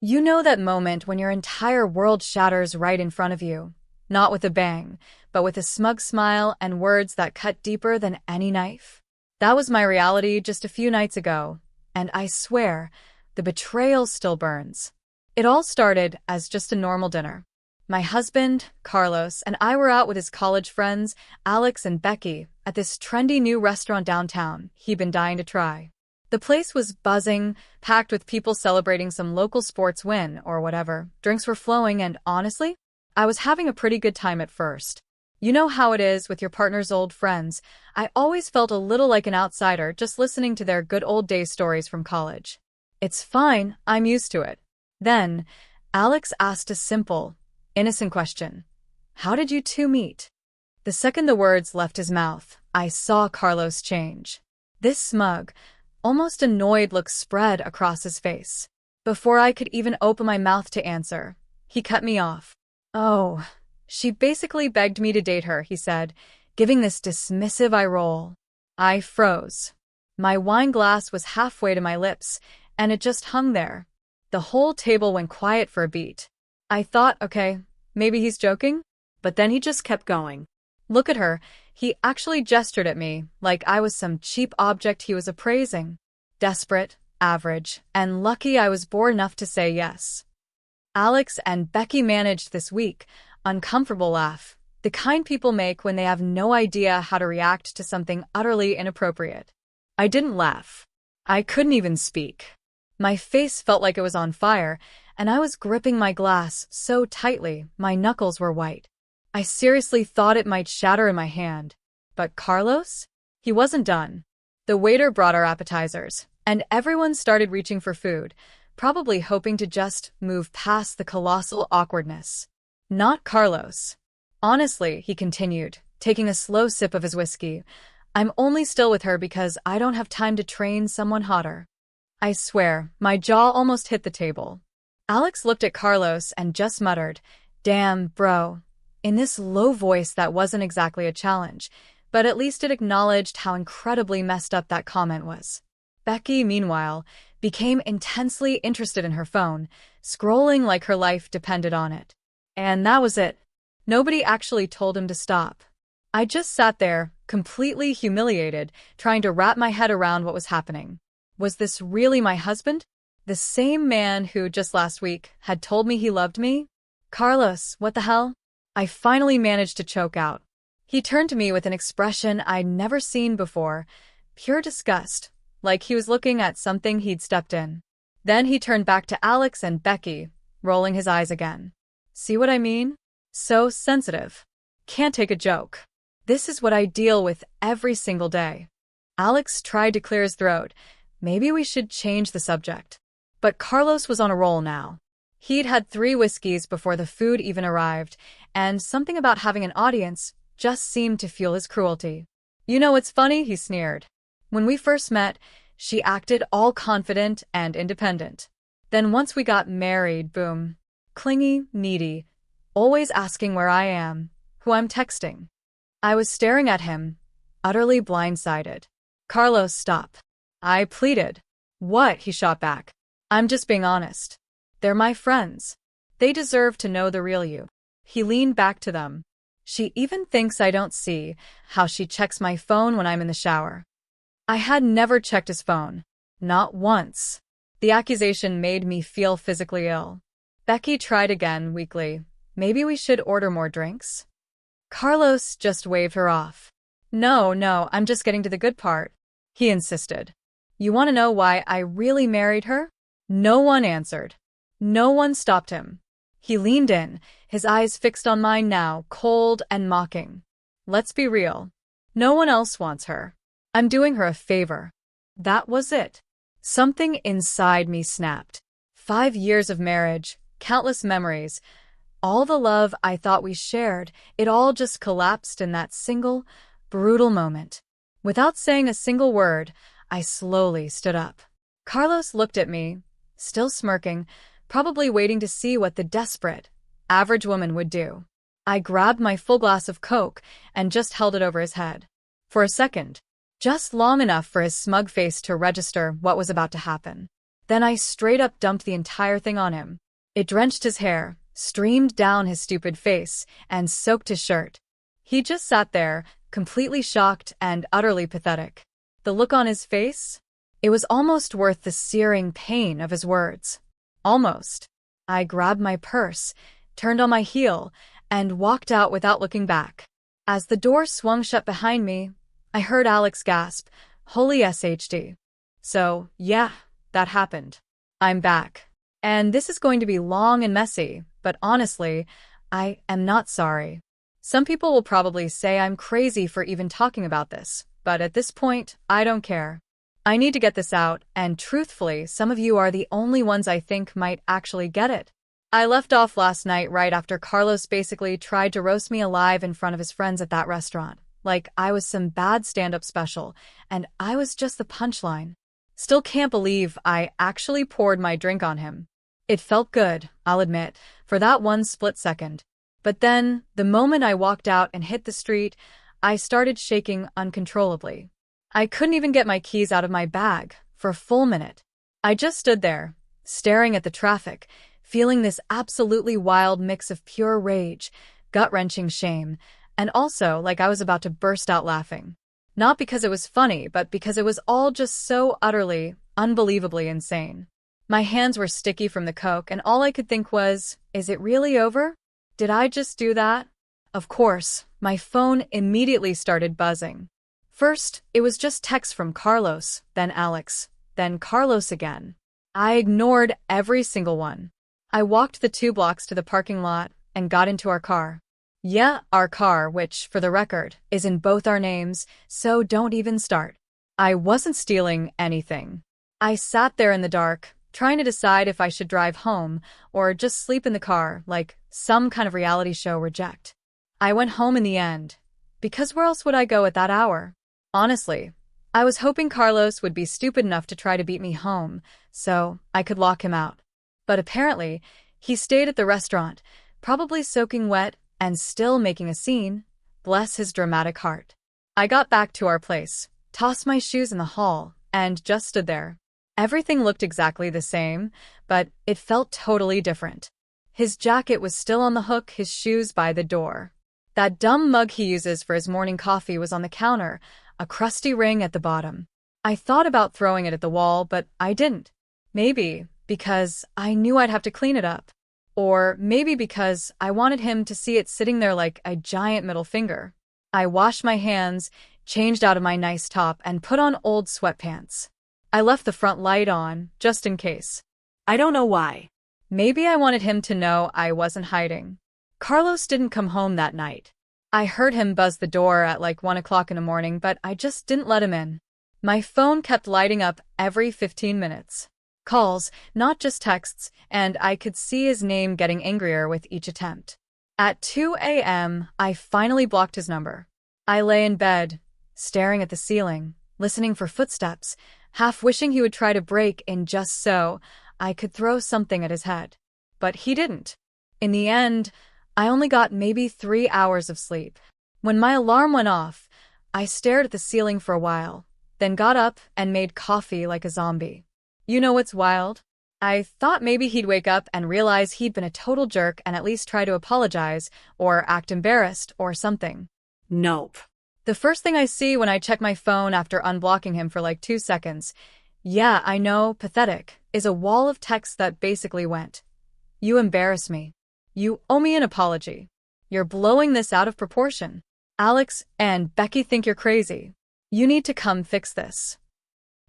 You know that moment when your entire world shatters right in front of you, not with a bang, but with a smug smile and words that cut deeper than any knife? That was my reality just a few nights ago, and I swear, the betrayal still burns. It all started as just a normal dinner. My husband, Carlos, and I were out with his college friends, Alex and Becky, at this trendy new restaurant downtown he'd been dying to try. The place was buzzing, packed with people celebrating some local sports win or whatever. Drinks were flowing and, honestly, I was having a pretty good time at first. You know how it is with your partner's old friends. I always felt a little like an outsider just listening to their good old days stories from college. It's fine, I'm used to it. Then, Alex asked a simple, innocent question. How did you two meet? The second the words left his mouth, I saw Carlos change. This smug, almost annoyed look spread across his face. Before I could even open my mouth to answer, he cut me off. Oh, she basically begged me to date her, he said, giving this dismissive eye roll. I froze. My wine glass was halfway to my lips, and it just hung there. The whole table went quiet for a beat. I thought, okay, maybe he's joking? But then he just kept going. Look at her. He actually gestured at me, like I was some cheap object he was appraising. Desperate, average, and lucky I was bored enough to say yes. Alex and Becky managed this weak, uncomfortable laugh, the kind people make when they have no idea how to react to something utterly inappropriate. I didn't laugh. I couldn't even speak. My face felt like it was on fire, and I was gripping my glass so tightly my knuckles were white. I seriously thought it might shatter in my hand. But Carlos? He wasn't done. The waiter brought our appetizers, and everyone started reaching for food, probably hoping to just move past the colossal awkwardness. Not Carlos. Honestly, he continued, taking a slow sip of his whiskey, I'm only still with her because I don't have time to train someone hotter. I swear, my jaw almost hit the table. Alex looked at Carlos and just muttered, Damn, bro. In this low voice that wasn't exactly a challenge, but at least it acknowledged how incredibly messed up that comment was. Becky, meanwhile, became intensely interested in her phone, scrolling like her life depended on it. And that was it. Nobody actually told him to stop. I just sat there, completely humiliated, trying to wrap my head around what was happening. Was this really my husband? The same man who, just last week, had told me he loved me? Carlos, what the hell? I finally managed to choke out. He turned to me with an expression I'd never seen before, pure disgust, like he was looking at something he'd stepped in. Then he turned back to Alex and Becky, rolling his eyes again. See what I mean? So sensitive. Can't take a joke. This is what I deal with every single day. Alex tried to clear his throat. Maybe we should change the subject. But Carlos was on a roll now. He'd had 3 whiskeys before the food even arrived, and something about having an audience just seemed to fuel his cruelty. You know what's funny? He sneered. When we first met, she acted all confident and independent. Then once we got married, boom. Clingy, needy, always asking where I am, who I'm texting. I was staring at him, utterly blindsided. Carlos, stop. I pleaded. What? He shot back. I'm just being honest. They're my friends. They deserve to know the real you. He leaned back to them. She even thinks I don't see how she checks my phone when I'm in the shower. I had never checked his phone. Not once. The accusation made me feel physically ill. Becky tried again, weakly. Maybe we should order more drinks? Carlos just waved her off. No, I'm just getting to the good part. He insisted. You want to know why I really married her? No one answered. No one stopped him. He leaned in, his eyes fixed on mine now, cold and mocking. Let's be real. No one else wants her. I'm doing her a favor. That was it. Something inside me snapped. 5 years of marriage, countless memories, all the love I thought we shared, it all just collapsed in that single, brutal moment. Without saying a single word, I slowly stood up. Carlos looked at me, still smirking, probably waiting to see what the desperate, average woman would do. I grabbed my full glass of Coke and just held it over his head. For a second, just long enough for his smug face to register what was about to happen. Then I straight up dumped the entire thing on him. It drenched his hair, streamed down his stupid face, and soaked his shirt. He just sat there, completely shocked and utterly pathetic. The look on his face? It was almost worth the searing pain of his words. Almost. I grabbed my purse, turned on my heel, and walked out without looking back. As the door swung shut behind me, I heard Alex gasp, "Holy SHD. So, yeah, that happened. I'm back. And this is going to be long and messy, but honestly, I am not sorry." Some people will probably say I'm crazy for even talking about this, but at this point, I don't care. I need to get this out, and truthfully, some of you are the only ones I think might actually get it. I left off last night right after Carlos basically tried to roast me alive in front of his friends at that restaurant, like I was some bad stand-up special, and I was just the punchline. Still can't believe I actually poured my drink on him. It felt good, I'll admit, for that one split second. But then, the moment I walked out and hit the street, I started shaking uncontrollably. I couldn't even get my keys out of my bag for a full minute. I just stood there, staring at the traffic, feeling this absolutely wild mix of pure rage, gut-wrenching shame, and also like I was about to burst out laughing. Not because it was funny, but because it was all just so utterly, unbelievably insane. My hands were sticky from the coke, and all I could think was, is it really over? Did I just do that? Of course, my phone immediately started buzzing. First, it was just texts from Carlos, then Alex, then Carlos again. I ignored every single one. I walked the 2 blocks to the parking lot and got into our car. Yeah, our car, which, for the record, is in both our names, so don't even start. I wasn't stealing anything. I sat there in the dark, trying to decide if I should drive home or just sleep in the car like some kind of reality show reject. I went home in the end, because where else would I go at that hour? Honestly, I was hoping Carlos would be stupid enough to try to beat me home, so I could lock him out. But apparently, he stayed at the restaurant, probably soaking wet and still making a scene. Bless his dramatic heart. I got back to our place, tossed my shoes in the hall, and just stood there. Everything looked exactly the same, but it felt totally different. His jacket was still on the hook, his shoes by the door. That dumb mug he uses for his morning coffee was on the counter, a crusty ring at the bottom. I thought about throwing it at the wall, but I didn't. Maybe because I knew I'd have to clean it up. Or maybe because I wanted him to see it sitting there like a giant middle finger. I washed my hands, changed out of my nice top, and put on old sweatpants. I left the front light on, just in case. I don't know why. Maybe I wanted him to know I wasn't hiding. Carlos didn't come home that night. I heard him buzz the door at like 1 o'clock in the morning, but I just didn't let him in. My phone kept lighting up every 15 minutes. Calls, not just texts, and I could see his name getting angrier with each attempt. At 2 a.m., I finally blocked his number. I lay in bed, staring at the ceiling, listening for footsteps, half wishing he would try to break in just so I could throw something at his head. But he didn't. In the end, I only got maybe 3 hours of sleep. When my alarm went off, I stared at the ceiling for a while, then got up and made coffee like a zombie. You know what's wild? I thought maybe he'd wake up and realize he'd been a total jerk and at least try to apologize or act embarrassed or something. Nope. The first thing I see when I check my phone after unblocking him for like 2 seconds, yeah, I know, pathetic, is a wall of text that basically went, "You embarrass me. You owe me an apology. You're blowing this out of proportion. Alex and Becky think you're crazy. You need to come fix this."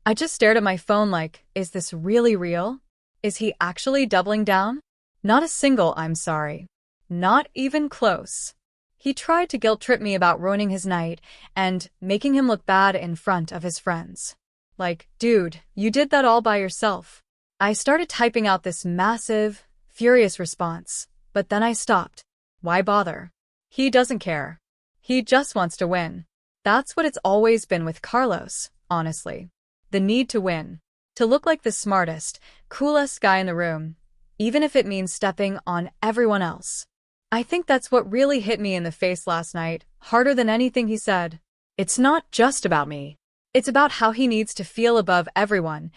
I just stared at my phone like, is this really real? Is he actually doubling down? Not a single "I'm sorry." Not even close. He tried to guilt-trip me about ruining his night and making him look bad in front of his friends. Like, dude, you did that all by yourself. I started typing out this massive, furious response, but then I stopped. Why bother? He doesn't care. He just wants to win. That's what it's always been with Carlos, honestly. The need to win. To look like the smartest, coolest guy in the room, even if it means stepping on everyone else. I think that's what really hit me in the face last night, harder than anything he said. It's not just about me. It's about how he needs to feel above everyone,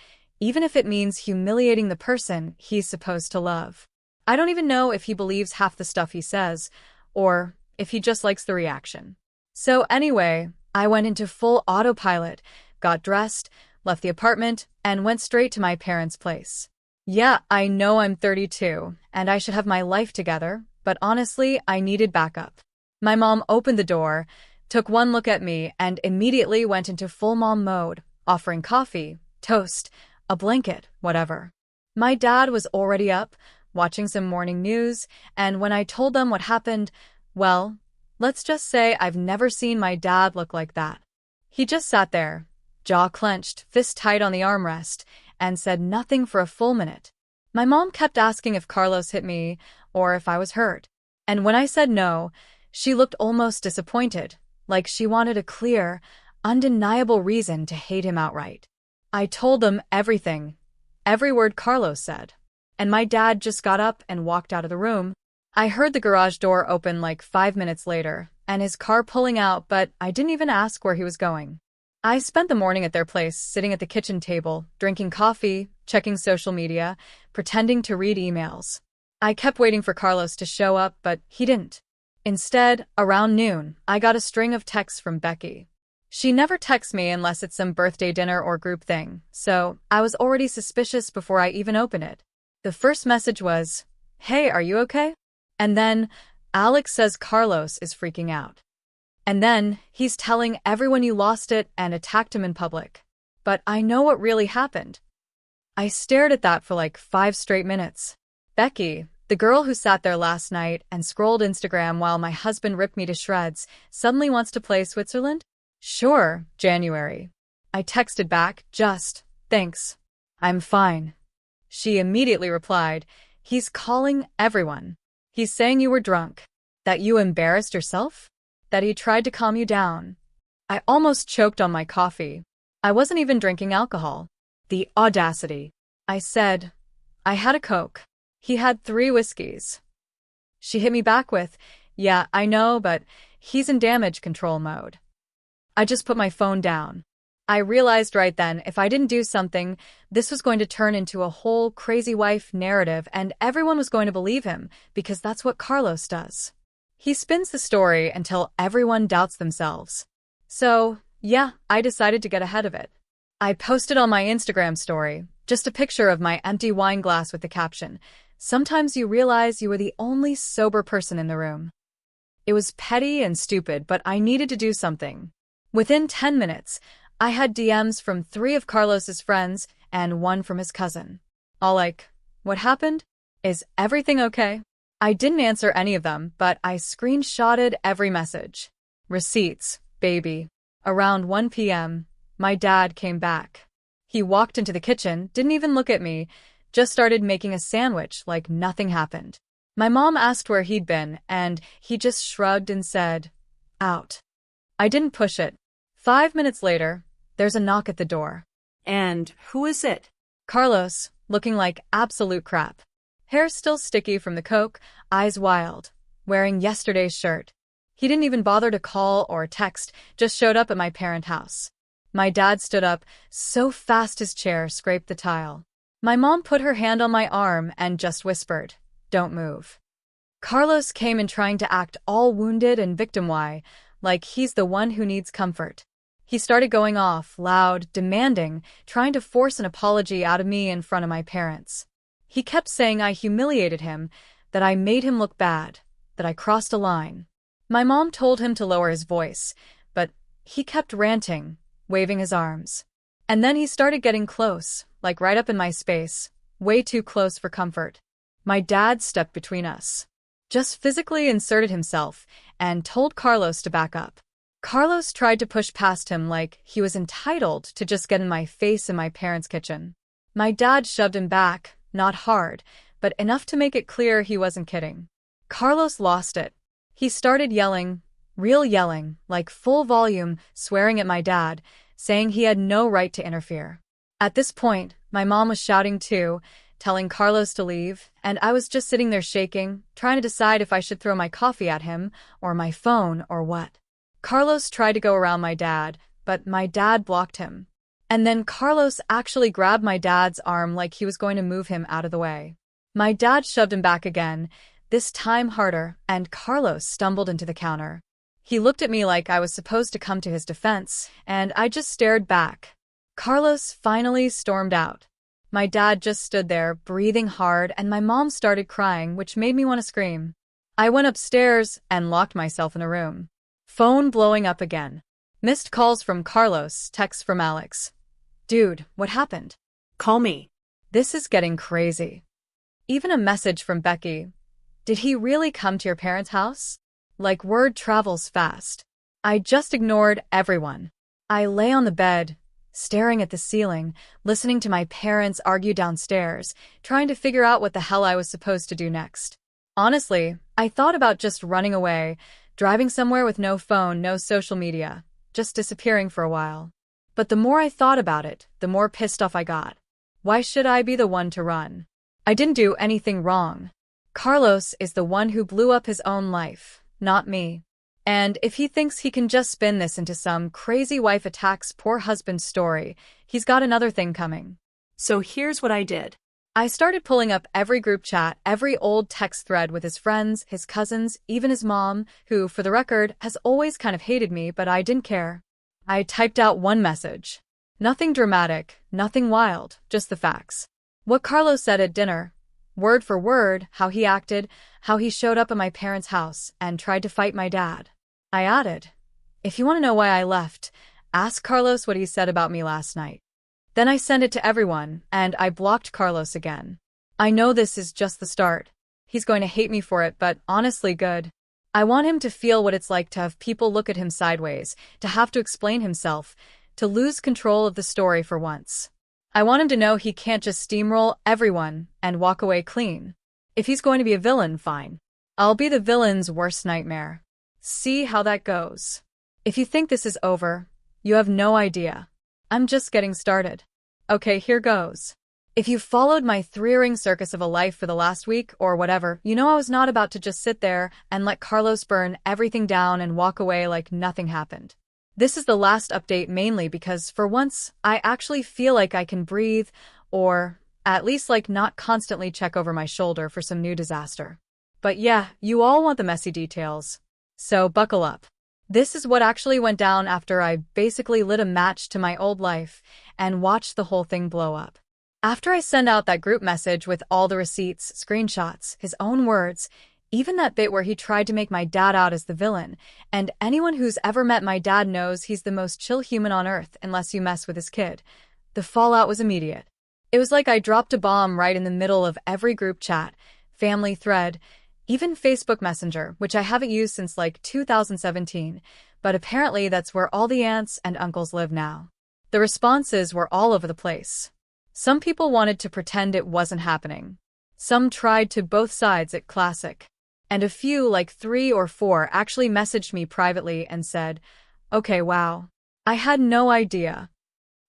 even if it means humiliating the person he's supposed to love. I don't even know if he believes half the stuff he says, or if he just likes the reaction. So anyway, I went into full autopilot, got dressed, left the apartment, and went straight to my parents' place. Yeah, I know I'm 32, and I should have my life together, but honestly, I needed backup. My mom opened the door, took one look at me, and immediately went into full mom mode, offering coffee, toast, a blanket, whatever. My dad was already up, watching some morning news, and when I told them what happened, well, let's just say I've never seen my dad look like that. He just sat there, jaw clenched, fist tight on the armrest, and said nothing for a full minute. My mom kept asking if Carlos hit me or if I was hurt. And when I said no, she looked almost disappointed, like she wanted a clear, undeniable reason to hate him outright. I told them everything, every word Carlos said. And my dad just got up and walked out of the room. I heard the garage door open like 5 minutes later, and his car pulling out, but I didn't even ask where he was going. I spent the morning at their place, sitting at the kitchen table, drinking coffee, checking social media, pretending to read emails. I kept waiting for Carlos to show up, but he didn't. Instead, around noon, I got a string of texts from Becky. She never texts me unless it's some birthday dinner or group thing, so I was already suspicious before I even opened it. The first message was, "Hey, are you okay?" And then, "Alex says Carlos is freaking out. And then, he's telling everyone you lost it and attacked him in public. But I know what really happened." I stared at that for like 5 straight minutes. Becky, the girl who sat there last night and scrolled Instagram while my husband ripped me to shreds, suddenly wants to play Switzerland? Sure, January. I texted back, just, "Thanks. I'm fine." She immediately replied, "He's calling everyone. He's saying you were drunk, that you embarrassed yourself, that he tried to calm you down." I almost choked on my coffee. I wasn't even drinking alcohol. The audacity. I said, "I had a Coke. He had 3 whiskeys." She hit me back with, "Yeah, I know, but he's in damage control mode." I just put my phone down. I realized right then if I didn't do something, this was going to turn into a whole crazy wife narrative and everyone was going to believe him because that's what Carlos does. He spins the story until everyone doubts themselves. So, yeah, I decided to get ahead of it. I posted on my Instagram story just a picture of my empty wine glass with the caption, "Sometimes you realize you were the only sober person in the room." It was petty and stupid, but I needed to do something. Within 10 minutes, I had DMs from 3 of Carlos's friends and 1 from his cousin. All like, "What happened? Is everything okay?" I didn't answer any of them, but I screenshotted every message. Receipts, baby. Around 1 p.m., my dad came back. He walked into the kitchen, didn't even look at me, just started making a sandwich like nothing happened. My mom asked where he'd been, and he just shrugged and said, "Out." I didn't push it. 5 minutes later, there's a knock at the door. And who is it? Carlos, looking like absolute crap. Hair still sticky from the Coke, eyes wild, wearing yesterday's shirt. He didn't even bother to call or text, just showed up at my parent house. My dad stood up, so fast his chair scraped the tile. My mom put her hand on my arm and just whispered, "Don't move." Carlos came in trying to act all wounded and victim-wise, like he's the one who needs comfort. He started going off, loud, demanding, trying to force an apology out of me in front of my parents. He kept saying I humiliated him, that I made him look bad, that I crossed a line. My mom told him to lower his voice, but he kept ranting, waving his arms. And then he started getting close, like right up in my space, way too close for comfort. My dad stepped between us, just physically inserted himself, and told Carlos to back up. Carlos tried to push past him like he was entitled to just get in my face in my parents' kitchen. My dad shoved him back, not hard, but enough to make it clear he wasn't kidding. Carlos lost it. He started yelling, real yelling, like full volume, swearing at my dad, saying he had no right to interfere. At this point, my mom was shouting too, telling Carlos to leave, and I was just sitting there shaking, trying to decide if I should throw my coffee at him, or my phone, or what. Carlos tried to go around my dad, but my dad blocked him. And then Carlos actually grabbed my dad's arm like he was going to move him out of the way. My dad shoved him back again, this time harder, and Carlos stumbled into the counter. He looked at me like I was supposed to come to his defense, and I just stared back. Carlos finally stormed out. My dad just stood there, breathing hard, and my mom started crying, which made me want to scream. I went upstairs and locked myself in a room. Phone blowing up again. Missed calls from Carlos, texts from Alex. Dude, what happened? Call me. This is getting crazy. Even a message from Becky. Did he really come to your parents' house? Like word travels fast. I just ignored everyone. I lay on the bed, staring at the ceiling, listening to my parents argue downstairs, trying to figure out what the hell I was supposed to do next. Honestly, I thought about just running away, driving somewhere with no phone, no social media, just disappearing for a while. But the more I thought about it, the more pissed off I got. Why should I be the one to run? I didn't do anything wrong. Carlos is the one who blew up his own life, not me. And if he thinks he can just spin this into some crazy wife attacks poor husband story, he's got another thing coming. So here's what I did. I started pulling up every group chat, every old text thread with his friends, his cousins, even his mom, who, for the record, has always kind of hated me, but I didn't care. I typed out one message. Nothing dramatic, nothing wild, just the facts. What Carlos said at dinner, word for word, how he acted, how he showed up at my parents' house and tried to fight my dad. I added, if you want to know why I left, ask Carlos what he said about me last night. Then I sent it to everyone, and I blocked Carlos again. I know this is just the start. He's going to hate me for it, but honestly good. I want him to feel what it's like to have people look at him sideways, to have to explain himself, to lose control of the story for once. I want him to know he can't just steamroll everyone and walk away clean. If he's going to be a villain, fine. I'll be the villain's worst nightmare. See how that goes. If you think this is over, you have no idea. I'm just getting started. Okay, here goes. If you followed my three-ring circus of a life for the last week or whatever, you know I was not about to just sit there and let Carlos burn everything down and walk away like nothing happened. This is the last update mainly because, for once, I actually feel like I can breathe, or at least like not constantly check over my shoulder for some new disaster. But yeah, you all want the messy details. So buckle up. This is what actually went down after I basically lit a match to my old life and watched the whole thing blow up. After I sent out that group message with all the receipts, screenshots, his own words, even that bit where he tried to make my dad out as the villain, and anyone who's ever met my dad knows he's the most chill human on earth unless you mess with his kid, the fallout was immediate. It was like I dropped a bomb right in the middle of every group chat, family thread, even Facebook Messenger, which I haven't used since like 2017, but apparently that's where all the aunts and uncles live now. The responses were all over the place. Some people wanted to pretend it wasn't happening. Some tried to both sides at classic. And a few, like 3 or 4, actually messaged me privately and said, okay, wow. I had no idea.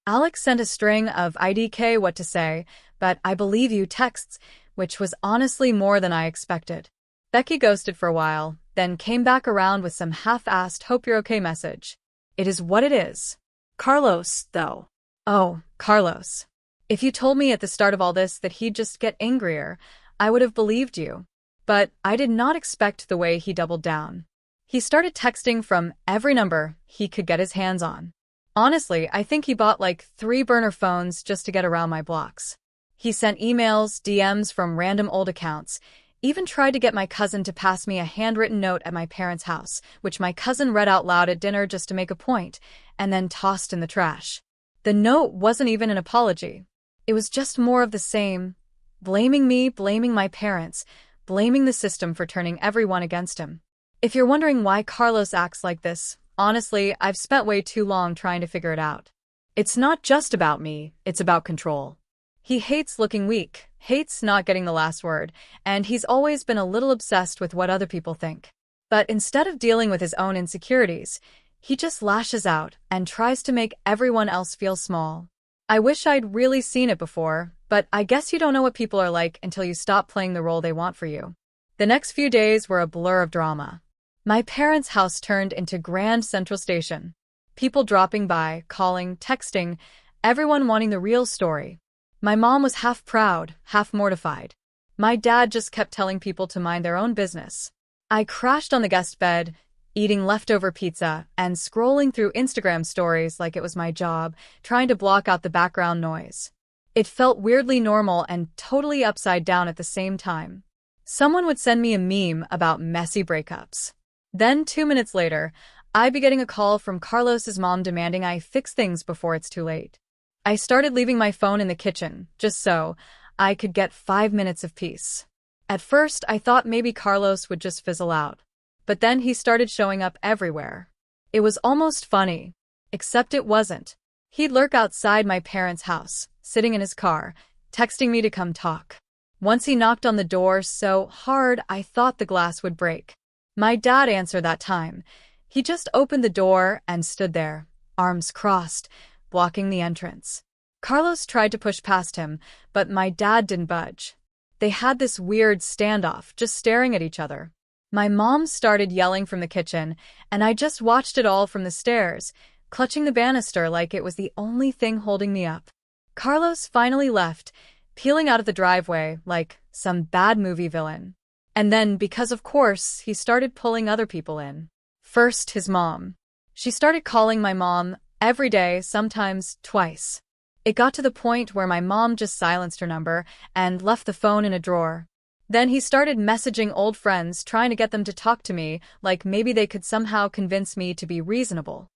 Alex sent a string of IDK what to say, but I believe you texts, which was honestly more than I expected. Becky ghosted for a while, then came back around with some half-assed hope you're okay message. It is what it is. Carlos, though. Oh, Carlos. If you told me at the start of all this that he'd just get angrier, I would have believed you. But I did not expect the way he doubled down. He started texting from every number he could get his hands on. Honestly, I think he bought like 3 burner phones just to get around my blocks. He sent emails, DMs from random old accounts, even tried to get my cousin to pass me a handwritten note at my parents' house, which my cousin read out loud at dinner just to make a point, and then tossed in the trash. The note wasn't even an apology. It was just more of the same, blaming me, blaming my parents, blaming the system for turning everyone against him. If you're wondering why Carlos acts like this, honestly, I've spent way too long trying to figure it out. It's not just about me, it's about control. He hates looking weak, hates not getting the last word, and he's always been a little obsessed with what other people think. But instead of dealing with his own insecurities, he just lashes out and tries to make everyone else feel small. I wish I'd really seen it before, but I guess you don't know what people are like until you stop playing the role they want for you. The next few days were a blur of drama. My parents' house turned into Grand Central Station. People dropping by, calling, texting, everyone wanting the real story. My mom was half proud, half mortified. My dad just kept telling people to mind their own business. I crashed on the guest bed, eating leftover pizza and scrolling through Instagram stories like it was my job, trying to block out the background noise. It felt weirdly normal and totally upside down at the same time. Someone would send me a meme about messy breakups. Then 2 minutes later, I'd be getting a call from Carlos's mom demanding I fix things before it's too late. I started leaving my phone in the kitchen, just so I could get 5 minutes of peace. At first, I thought maybe Carlos would just fizzle out. But then he started showing up everywhere. It was almost funny. Except it wasn't. He'd lurk outside my parents' house, sitting in his car, texting me to come talk. Once he knocked on the door so hard I thought the glass would break. My dad answered that time. He just opened the door and stood there, arms crossed, blocking the entrance. Carlos tried to push past him, but my dad didn't budge. They had this weird standoff, just staring at each other. My mom started yelling from the kitchen, and I just watched it all from the stairs, clutching the banister like it was the only thing holding me up. Carlos finally left, peeling out of the driveway like some bad movie villain. And then, because of course, he started pulling other people in. First, his mom. She started calling my mom every day, sometimes twice. It got to the point where my mom just silenced her number and left the phone in a drawer. Then he started messaging old friends, trying to get them to talk to me, like maybe they could somehow convince me to be reasonable.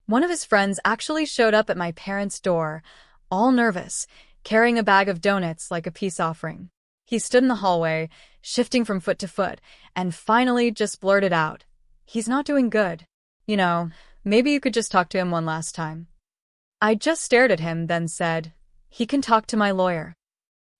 One of his friends actually showed up at my parents' door, all nervous, carrying a bag of donuts like a peace offering. He stood in the hallway, shifting from foot to foot, and finally just blurted out, "He's not doing good. You know, maybe you could just talk to him one last time." I just stared at him, then said, "He can talk to my lawyer."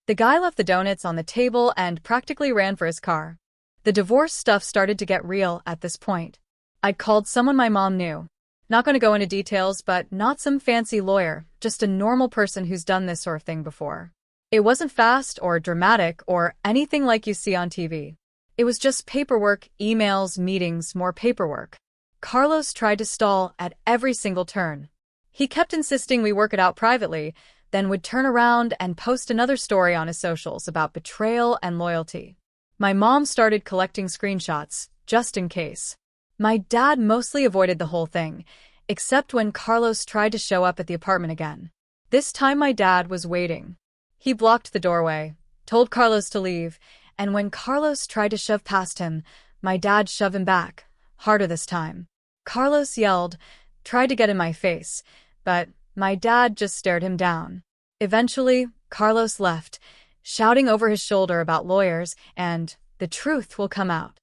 The guy left the donuts on the table and practically ran for his car. The divorce stuff started to get real at this point. I'd called someone my mom knew. Not going to go into details, but not some fancy lawyer, just a normal person who's done this sort of thing before. It wasn't fast or dramatic or anything like you see on TV. It was just paperwork, emails, meetings, more paperwork. Carlos tried to stall at every single turn. He kept insisting we work it out privately, then would turn around and post another story on his socials about betrayal and loyalty. My mom started collecting screenshots, just in case. My dad mostly avoided the whole thing, except when Carlos tried to show up at the apartment again. This time my dad was waiting. He blocked the doorway, told Carlos to leave, and when Carlos tried to shove past him, my dad shoved him back, harder this time. Carlos yelled, tried to get in my face, but my dad just stared him down. Eventually, Carlos left, shouting over his shoulder about lawyers and the truth will come out.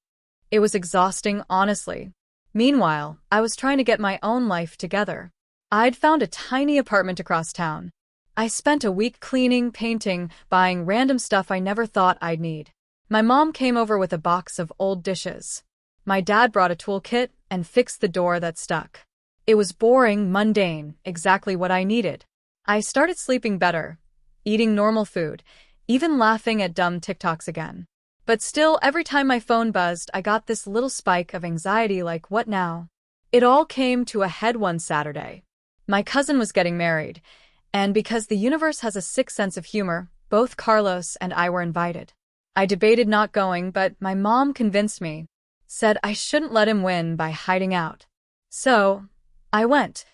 It was exhausting, honestly. Meanwhile, I was trying to get my own life together. I'd found a tiny apartment across town. I spent a week cleaning, painting, buying random stuff I never thought I'd need. My mom came over with a box of old dishes. My dad brought a toolkit and fixed the door that stuck. It was boring, mundane, exactly what I needed. I started sleeping better, eating normal food, even laughing at dumb TikToks again. But still, every time my phone buzzed, I got this little spike of anxiety like, what now? It all came to a head one Saturday. My cousin was getting married, and because the universe has a sick sense of humor, both Carlos and I were invited. I debated not going, but my mom convinced me, said I shouldn't let him win by hiding out. So, I went,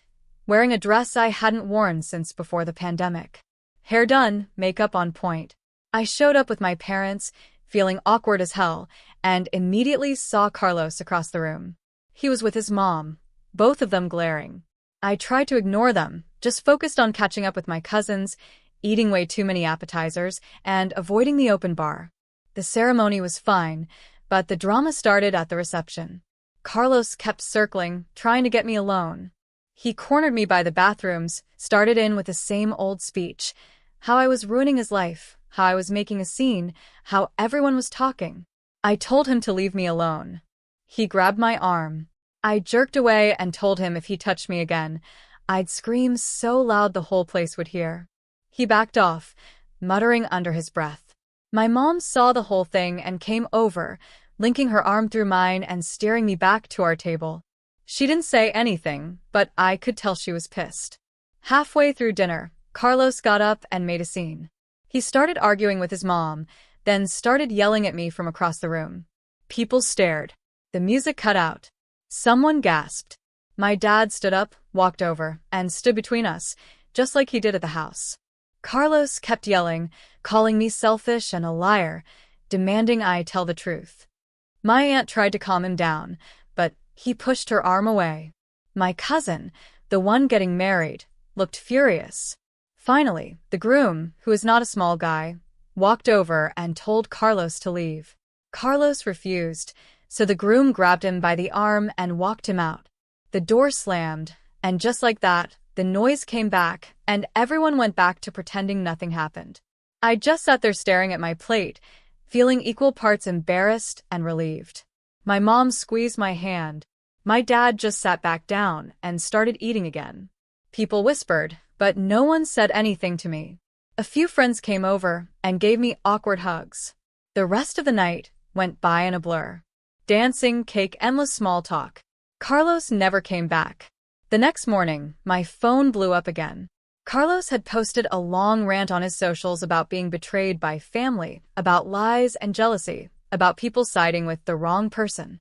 wearing a dress I hadn't worn since before the pandemic. Hair done, makeup on point. I showed up with my parents, feeling awkward as hell, and immediately saw Carlos across the room. He was with his mom, both of them glaring. I tried to ignore them, just focused on catching up with my cousins, eating way too many appetizers, and avoiding the open bar. The ceremony was fine, but the drama started at the reception. Carlos kept circling, trying to get me alone. He cornered me by the bathrooms, started in with the same old speech, how I was ruining his life, how I was making a scene, how everyone was talking. I told him to leave me alone. He grabbed my arm. I jerked away and told him if he touched me again, I'd scream so loud the whole place would hear. He backed off, muttering under his breath. My mom saw the whole thing and came over, linking her arm through mine and steering me back to our table. She didn't say anything, but I could tell she was pissed. Halfway through dinner, Carlos got up and made a scene. He started arguing with his mom, then started yelling at me from across the room. People stared. The music cut out. Someone gasped. My dad stood up, walked over, and stood between us, just like he did at the house. Carlos kept yelling, calling me selfish and a liar, demanding I tell the truth. My aunt tried to calm him down, but he pushed her arm away. My cousin, the one getting married, looked furious. Finally, the groom, who is not a small guy, walked over and told Carlos to leave. Carlos refused, so the groom grabbed him by the arm and walked him out. The door slammed, and just like that, the noise came back, and everyone went back to pretending nothing happened. I just sat there staring at my plate, feeling equal parts embarrassed and relieved. My mom squeezed my hand. My dad just sat back down and started eating again. People whispered, but no one said anything to me. A few friends came over and gave me awkward hugs. The rest of the night went by in a blur. Dancing, cake, endless small talk. Carlos never came back. The next morning, my phone blew up again. Carlos had posted a long rant on his socials about being betrayed by family, about lies and jealousy, about people siding with the wrong person.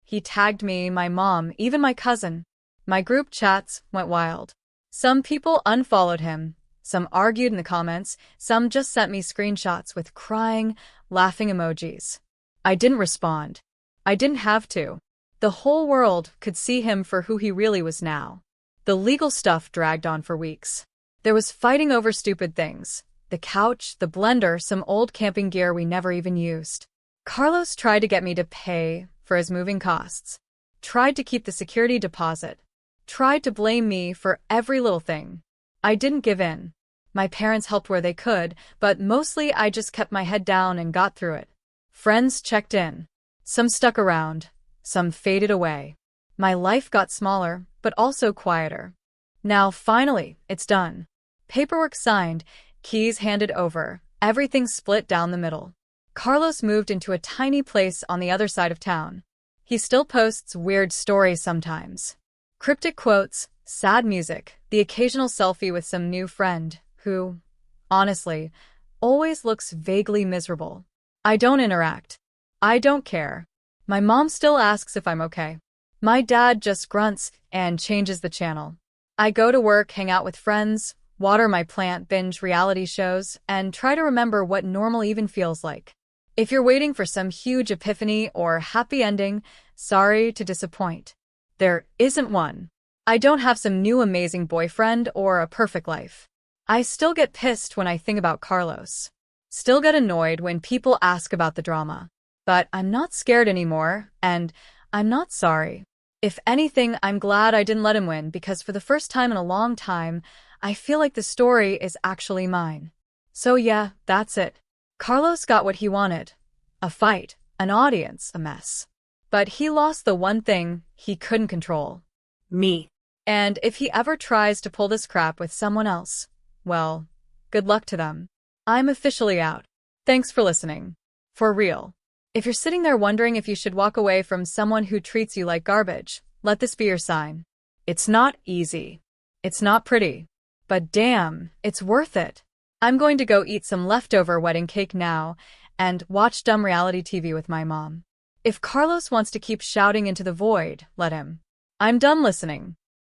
He tagged me, my mom, even my cousin. My group chats went wild. Some people unfollowed him, some argued in the comments, some just sent me screenshots with crying, laughing emojis. I didn't respond. I didn't have to. The whole world could see him for who he really was now. The legal stuff dragged on for weeks. There was fighting over stupid things. The couch, the blender, some old camping gear we never even used. Carlos tried to get me to pay for his moving costs. Tried to keep the security deposit. Tried to blame me for every little thing. I didn't give in. My parents helped where they could, but mostly I just kept my head down and got through it. Friends checked in. Some stuck around. Some faded away. My life got smaller, but also quieter. Now, finally, it's done. Paperwork signed, keys handed over, everything split down the middle. Carlos moved into a tiny place on the other side of town. He still posts weird stories sometimes. Cryptic quotes, sad music, the occasional selfie with some new friend who, honestly, always looks vaguely miserable. I don't interact. I don't care. My mom still asks if I'm okay. My dad just grunts and changes the channel. I go to work, hang out with friends, water my plant, binge reality shows, and try to remember what normal even feels like. If you're waiting for some huge epiphany or happy ending, sorry to disappoint. There isn't one. I don't have some new amazing boyfriend or a perfect life. I still get pissed when I think about Carlos. Still get annoyed when people ask about the drama. But I'm not scared anymore, and I'm not sorry. If anything, I'm glad I didn't let him win because for the first time in a long time, I feel like the story is actually mine. So yeah, that's it. Carlos got what he wanted. A fight, an audience, a mess. But he lost the one thing he couldn't control. Me. And if he ever tries to pull this crap with someone else, well, good luck to them. I'm officially out. Thanks for listening. For real. If you're sitting there wondering if you should walk away from someone who treats you like garbage, let this be your sign. It's not easy. It's not pretty. But damn, it's worth it. I'm going to go eat some leftover wedding cake now and watch dumb reality TV with my mom. If Carlos wants to keep shouting into the void, let him. I'm done listening.